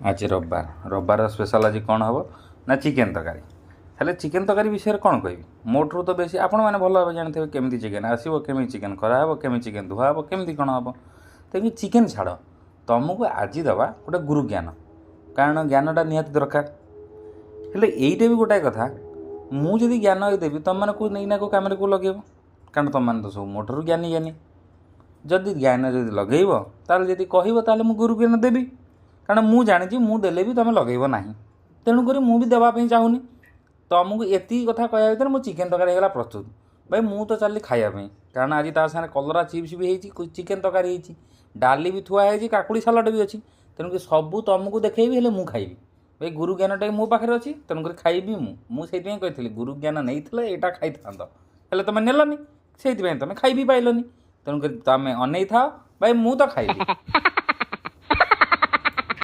आज रविवार रविवार स्पेशल आज कौन हम ना चिकेन तरकारी हेले चिकेन तरकारी विषय कौन कह मोठू तो बेसी आपण मैंने भल भाव जानते केमी चिकेन आसो केमी चिकेन कराब केमी चिकेन धुआ हम केमी कौन हम तो चिकेन छाड़ तुमको आज दवा गोटे गुरु ज्ञान कारण ज्ञानटा निहाती दरकार हेले यहीटा भी गोटाए कथा मुझे ज्ञान देवी तुम मैंने नहीं को कम को लगे कारण तुम मैंने तो सब मोटर ज्ञानी ज्ञानी जदि ज्ञान जब लगेब ताल जी कह मुझे गुरु ज्ञान देवी कारण मुझे जानी मुझे भी तुम लगेब ना तेणुक मुझे देवाई चाहूनी तुमको एति कथा कह भर मो चिकेन तरकारी होगा प्रस्तुत भाई मुझे तो चली खायापी कारण आज ता सागे कलरा चिप्स भी होती चिकेन तरकारी डाली भी थुआई काकुड़ी सालाड भी अच्छी तेणुक सबू तुमको देखेबी हेले मुझे खाइबी भाई गुरु ज्ञानटा मो पाखे अच्छी तेणुक खाइबी मुझे कही गुरु ज्ञान नहीं यहाँ खाई था हेले तुम नेलनी से तुम खाई भी पाइलनी तेणुक तुम अनै था भाई मुझे तो खाइबी।